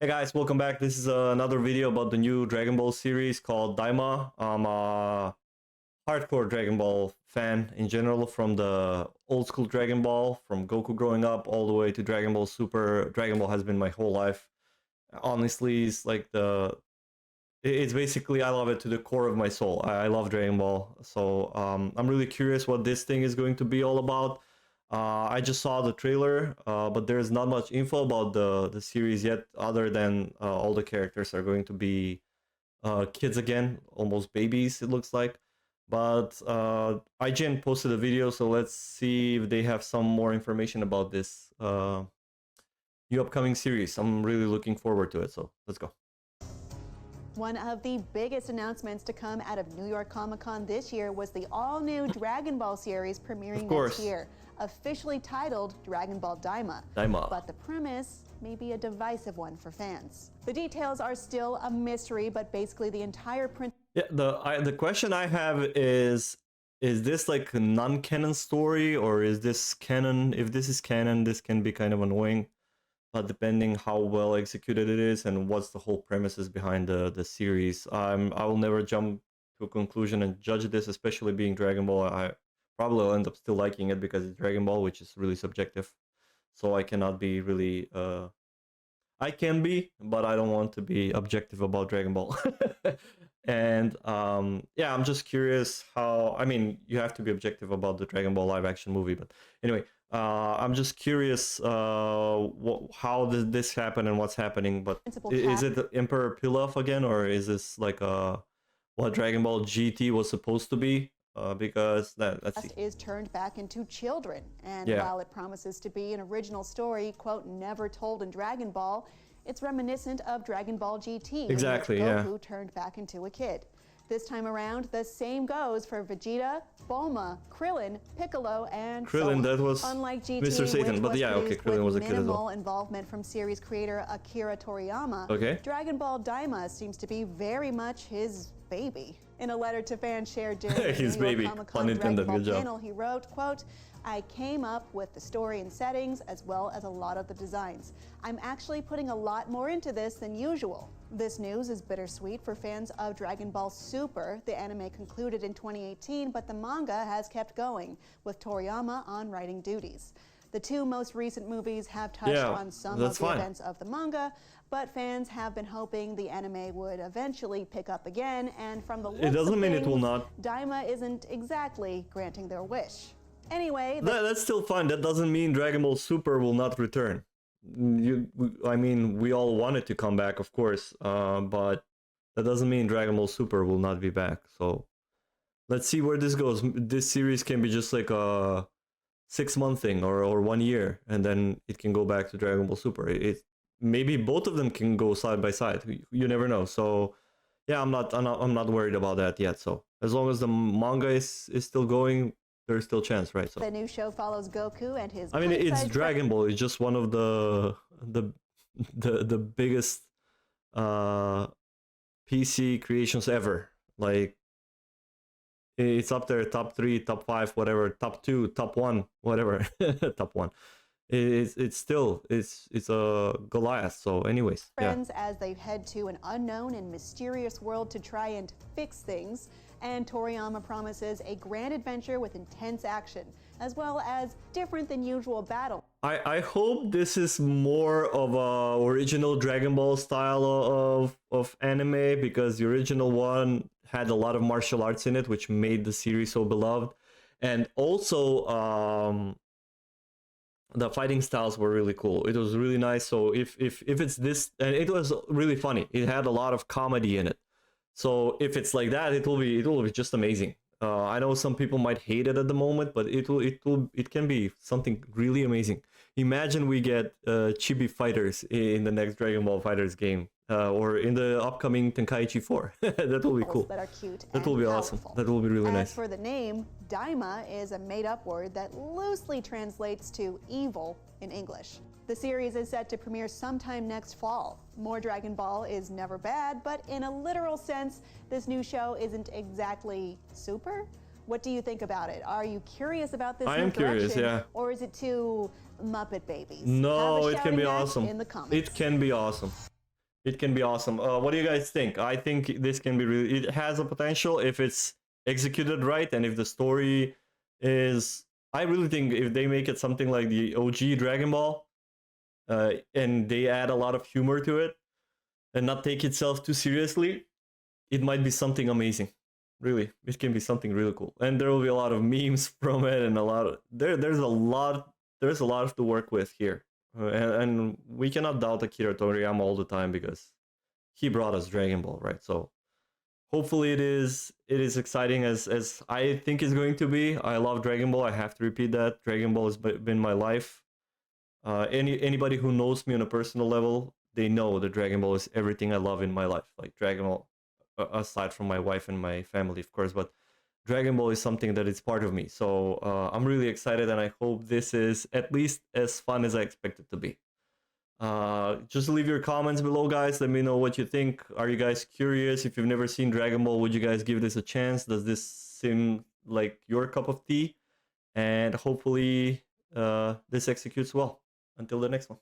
Hey guys, welcome back. This is another video about the new Dragon Ball series called Daima. I'm a hardcore Dragon Ball fan in general, from the old school Dragon Ball, from Goku growing up all the way to Dragon Ball Super. Dragon Ball has been my whole life. Honestly, it's like it's basically, I love it to the core of my soul. I love Dragon Ball. So I'm really curious what this thing is going to be all about. I just saw the trailer, but there's not much info about the series yet, other than all the characters are going to be kids again, almost babies, it looks like. But IGN posted a video, so let's see if they have some more information about this new upcoming series. I'm really looking forward to it, so let's go. One of the biggest announcements to come out of New York Comic-Con this year was the all-new Dragon Ball series premiering next year, officially titled Dragon Ball Daima. But the premise may be a divisive one for fans. The details are still a mystery, but basically the entire Yeah, the question I have is this like a non-canon story, or is this canon? If this is canon, this can be kind of annoying. Depending how well executed it is and what's the whole premises behind the series. I will never jump to a conclusion and judge this, especially being Dragon Ball. I probably will end up still liking it because it's Dragon Ball, which is really subjective. So I cannot be really... I can be, but I don't want to be objective about Dragon Ball. And yeah, I'm just curious how... I mean, you have to be objective about the Dragon Ball live action movie, but anyway... I'm just curious how did this happen and what's happening, but is it Emperor Pilaf again, or is this like what Dragon Ball GT was supposed to be? Because let's see. Is turned back into children, and while it promises to be an original story, quote, never told in Dragon Ball, it's reminiscent of Dragon Ball GT. Exactly, Goku turned back into a kid. This time around, the same goes for Vegeta, Bulma, Krillin, Piccolo, and Krillin, so that was unlike GT, Mr. Satan, but yeah, okay, Krillin was a kid as well. Minimal involvement from series creator Akira Toriyama. Okay. Dragon Ball Daima seems to be very much his baby. In a letter to fans shared during his the New York baby. Comic-Con Dragon Ball panel, he wrote, quote, I came up with the story and settings as well as a lot of the designs. I'm actually putting a lot more into this than usual. This news is bittersweet for fans of Dragon Ball Super. The anime concluded in 2018, but the manga has kept going, with Toriyama on writing duties. The two most recent movies have touched on some of the events of the manga, but fans have been hoping the anime would eventually pick up again, and from the looks it doesn't of mean things, it will not. Daima isn't exactly granting their wish. Anyway, that's still fine. That doesn't mean Dragon Ball Super will not return. I mean, we all want it to come back, of course, but that doesn't mean Dragon Ball Super will not be back. So let's see where this goes. This series can be just like a 6-month thing, or 1 year, and then it can go back to Dragon Ball Super. Maybe both of them can go side by side. You never know. So yeah, I'm not worried about that yet. So as long as the manga is still going, there's still chance, right? So the new show follows Goku and his... I mean, it's Dragon Ball. It's just one of the biggest PC creations ever. Like, it's up there, top 3, top 5, whatever, top 2, top 1, whatever, top 1. It's a Goliath. So anyways, friends, as they head to an unknown and mysterious world to try and fix things. And Toriyama promises a grand adventure with intense action, as well as different than usual battle. I hope this is more of a original Dragon Ball style of anime, because the original one had a lot of martial arts in it, which made the series so beloved. And also the fighting styles were really cool. It was really nice. So if it's this, and it was really funny. It had a lot of comedy in it. So if it's like that, it will be just amazing. I know some people might hate it at the moment, but it can be something really amazing. Imagine we get chibi fighters in the next Dragon Ball FighterZ game, or in the upcoming Tenkaichi 4. That will be cool. That are cute. That will be awesome. That will be really nice. As for the name, Daima is a made-up word that loosely translates to evil in English. The series is set to premiere sometime next fall. More Dragon Ball is never bad, but in a literal sense, this new show isn't exactly super. What do you think about it? Are you curious about this? I am curious, yeah. Or is it too Muppet Babies? No, it can be Have a awesome. in the comments. It can be awesome. It can be awesome. What do you guys think? I think this can be really. It has a potential if it's executed right, and if the story is. I really think if they make it something like the OG Dragon Ball, and they add a lot of humor to it, and not take itself too seriously, it might be something amazing. Really, it can be something really cool, and there will be a lot of memes from it, and a lot of there's a lot to work with here, and we cannot doubt Akira Toriyama all the time because he brought us Dragon Ball, right? So hopefully it is exciting as I think it's going to be. I love Dragon Ball. I have to repeat that Dragon Ball has been my life. Anybody who knows me on a personal level, they know that Dragon Ball is everything I love in my life. Like Dragon Ball, aside from my wife and my family, of course, but Dragon Ball is something that is part of me. So I'm really excited, and I hope this is at least as fun as I expect it to be. Just leave your comments below, guys. Let me know what you think. Are you guys curious? If you've never seen Dragon Ball, would you guys give this a chance? Does this seem like your cup of tea? And hopefully, this executes well. Until the next one.